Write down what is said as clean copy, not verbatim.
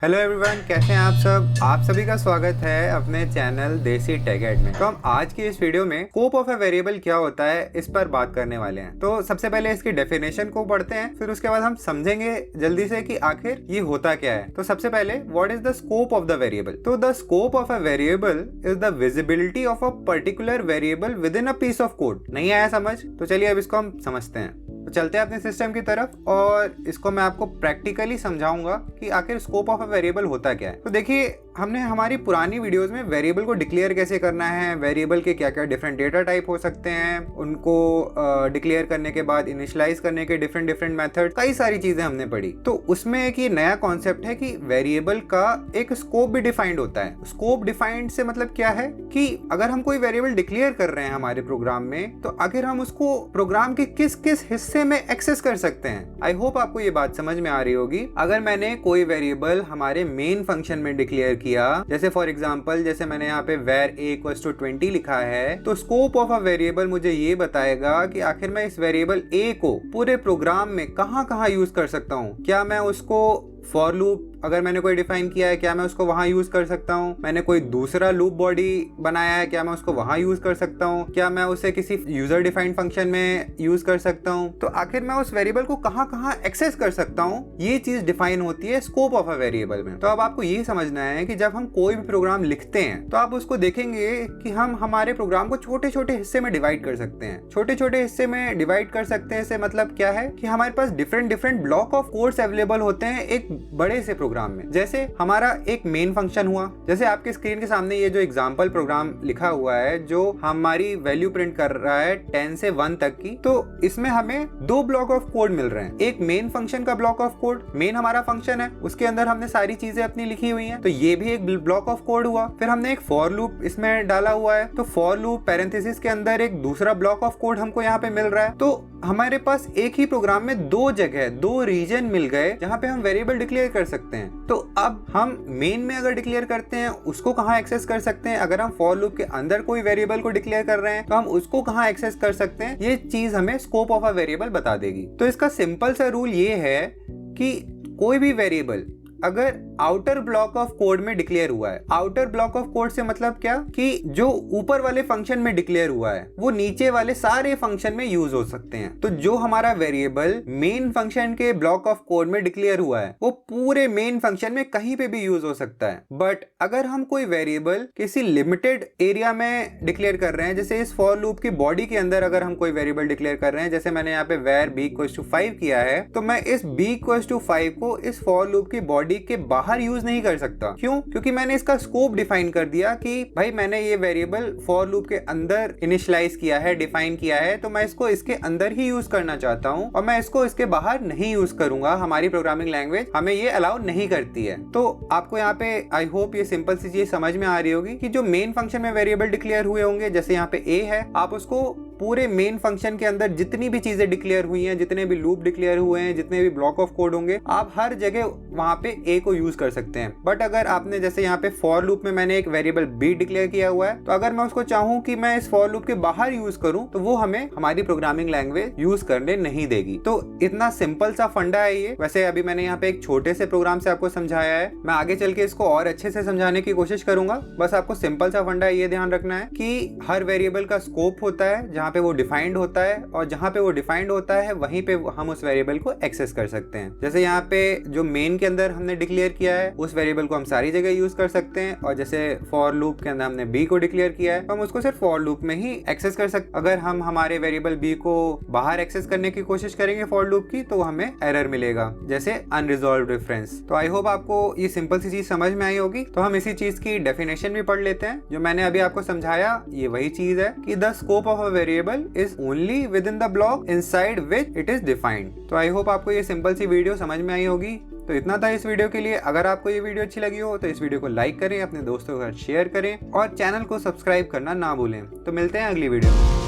Hello everyone, कैसे हैं आप सब। आप सभी का स्वागत है अपने चैनल देसी टेकेड में। तो हम आज की इस वीडियो में स्कोप ऑफ ए वेरिएबल क्या होता है इस पर बात करने वाले हैं। तो सबसे पहले इसकी डेफिनेशन को पढ़ते हैं, फिर उसके बाद हम समझेंगे जल्दी से कि आखिर ये होता क्या है। तो सबसे पहले what is the scope of the variable. तो the scope of a variable is the visibility of a particular variable within a piece of code. नहीं आया समझ? तो चलिए अब इसको हम समझते हैं। तो चलते हैं अपने सिस्टम की तरफ और इसको मैं आपको प्रैक्टिकली समझाऊंगा कि आखिर स्कोप ऑफ अ वेरिएबल होता क्या है। तो देखिए, हमने हमारी पुरानी वीडियोस में वेरिएबल को डिक्लेयर कैसे करना है, वेरिएबल के क्या क्या डिफरेंट डेटा टाइप हो सकते हैं, उनको डिक्लेयर करने के बाद इनिशियलाइज करने के डिफरेंट मेथड, कई सारी चीजें हमने पढ़ी। तो उसमें एक ये नया कॉन्सेप्ट है कि वेरिएबल का एक स्कोप भी डिफाइंड होता है। स्कोप डिफाइंड से मतलब क्या है कि अगर हम कोई वेरिएबल डिक्लेयर कर रहे हैं हमारे प्रोग्राम में, तो आखिर हम उसको प्रोग्राम के किस किस हिस्से में एक्सेस कर सकते हैं। आई होप आपको ये बात समझ में आ रही होगी। अगर मैंने कोई वेरिएबल हमारे मेन फंक्शन में डिक्लेयर किया, जैसे फॉर एग्जांपल जैसे मैंने यहाँ पे var a = 20 लिखा है, तो स्कोप ऑफ अ वेरिएबल मुझे ये बताएगा कि आखिर मैं इस वेरिएबल a को पूरे प्रोग्राम में कहाँ यूज कर सकता हूँ। क्या मैं उसको फॉर लूप अगर मैंने कोई डिफाइन किया है, क्या मैं उसको वहां यूज कर सकता हूं। मैंने कोई दूसरा लूप बॉडी बनाया है, क्या मैं उसको वहां यूज कर सकता हूं। क्या मैं उसे किसी यूजर डिफाइंड फंक्शन में यूज कर सकता हूं। तो आखिर मैं उस वेरिएबल को कहां एक्सेस कर सकता हूं, ये चीज डिफाइन होती है स्कोप ऑफ अ वेरिएबल में। तो अब आपको ये समझना है कि जब हम कोई भी प्रोग्राम लिखते हैं तो आप उसको देखेंगे कि हम हमारे प्रोग्राम को छोटे छोटे हिस्से में डिवाइड कर सकते हैं। छोटे छोटे हिस्से में डिवाइड कर सकते हैं से मतलब क्या है कि हमारे पास different block of codes available होते हैं एक बड़े से प्रोग्राम में। जैसे हमारा एक मेन फंक्शन हुआ, जैसे आपके स्क्रीन के सामने ये जो एग्जांपल प्रोग्राम लिखा हुआ है जो हमारी वैल्यू प्रिंट कर रहा है 10 से 1 तक की, तो इसमें हमें 2 ब्लॉक ऑफ कोड मिल रहे हैं। एक मेन फंक्शन का ब्लॉक ऑफ कोड, मेन हमारा फंक्शन है, उसके अंदर हमने सारी चीजें अपनी लिखी हुई हैं, तो ये भी एक ब्लॉक ऑफ कोड हुआ। फिर हमने एक फॉर लूप इसमें डाला हुआ है, तो फॉर लूप पैरेंथेसिस के अंदर एक दूसरा ब्लॉक ऑफ कोड हमको यहाँ पे मिल रहा है। तो हमारे पास एक ही प्रोग्राम में 2 जगह 2 रीजन मिल गए जहाँ पे हम वेरिएबल डिक्लेयर कर सकते हैं। तो अब हम मेन में अगर डिक्लेयर करते हैं उसको कहाँ एक्सेस कर सकते हैं, अगर हम फॉर लूप के अंदर कोई वेरिएबल को डिक्लेयर कर रहे हैं तो हम उसको कहाँ एक्सेस कर सकते हैं, ये चीज हमें स्कोप ऑफ अ वेरिएबल बता देगी। तो इसका सिंपल सा रूल ये है कि कोई भी वेरिएबल अगर आउटर ब्लॉक ऑफ कोड में डिक्लेयर हुआ है, आउटर ब्लॉक ऑफ कोड से मतलब क्या कि जो ऊपर वाले फंक्शन में डिक्लेयर हुआ है वो नीचे वाले सारे फंक्शन में यूज हो सकते हैं। तो जो हमारा वेरिएबल मेन फंक्शन के ब्लॉक ऑफ कोड में डिक्लेयर हुआ है वो पूरे मेन फंक्शन में कहीं पे भी यूज हो सकता है। बट अगर हम कोई वेरिएबल किसी लिमिटेड एरिया में डिक्लेयर कर रहे हैं, जैसे इस फॉर लूप की बॉडी के अंदर अगर हम कोई वेरिएबल डिक्लेयर कर रहे हैं, जैसे मैंने यहाँ पे var b = 5 किया है, तो मैं इस b = 5 को इस फॉर लूप की बॉडी के बाहर यूज नहीं कर सकता। क्यों? क्योंकि मैंने इसका स्कोप डिफाइन कर दिया कि भाई मैंने ये वेरिएबल फॉर लूप के अंदर इनिशियलाइज किया है, डिफाइन किया है, तो मैं इसको इसके अंदर ही यूज करना चाहता हूं और मैं इसको इसके बाहर नहीं यूज करूंगा। हमारी प्रोग्रामिंग लैंग्वेज हमें ये अलाउ नहीं करती है। तो आपको यहाँ पे आई होप ये सिंपल सी चीज समझ में आ रही होगी कि जो मेन फंक्शन में वेरिएबल डिक्लेयर हुए होंगे, जैसे यहाँ पे a है, आप उसको पूरे मेन फंक्शन के अंदर जितनी भी चीजें डिक्लेयर हुई हैं, जितने भी लूप डिक्लेयर हुए हैं, जितने भी ब्लॉक ऑफ कोड होंगे, आप हर जगह वहां पे a को यूज कर सकते हैं। बट अगर आपने जैसे यहाँ पे फॉर लूप में मैंने एक वेरिएबल b डिक्लेयर किया हुआ है, तो अगर मैं उसको चाहूँ कि मैं इस फॉर लूप के बाहर यूज करूँ तो वो हमें हमारी प्रोग्रामिंग लैंग्वेज यूज करने नहीं देगी। तो इतना सिंपल सा फंडा है ये। वैसे अभी मैंने यहाँ पे एक छोटे से प्रोग्राम से आपको समझाया है, मैं आगे चल के इसको और अच्छे से समझाने की कोशिश करूंगा। बस आपको सिंपल सा फंडा ये ध्यान रखना है कि हर वेरिएबल का स्कोप होता है जहाँ पे वो डिफाइंड होता है, और जहाँ पे वो डिफाइंड होता है वहीं पे हम उस वेरिएबल को एक्सेस कर सकते हैं। जैसे यहाँ पे जो मेन के अंदर हमने डिक्लेयर किया है उस वेरिएबल को हम सारी जगह यूज कर सकते हैं, और जैसे फॉर लूप के अंदर हमने b को डिक्लेयर किया है तो हम उसको सिर्फ फॉर लूप में ही एक्सेस कर सकते। अगर हम हमारे वेरिएबल b को बाहर एक्सेस करने की कोशिश करेंगे फॉर लूप की, तो हमें एरर मिलेगा जैसे अनरिजॉल्व्ड रेफरेंस। तो आई होप आपको ये सिंपल सी चीज समझ में आई होगी। तो हम इसी चीज की डेफिनेशन भी पढ़ लेते हैं। जो मैंने अभी आपको समझाया ये वही चीज है कि the scope of a variable is only with in the block inside which it is defined. तो आई होप आपको ये सिंपल सी वीडियो समझ में आई होगी। तो इतना था इस वीडियो के लिए। अगर आपको ये वीडियो अच्छी लगी हो तो इस वीडियो को लाइक करें, अपने दोस्तों के साथ शेयर करें और चैनल को सब्सक्राइब करना ना भूलें। तो मिलते हैं अगली वीडियो में।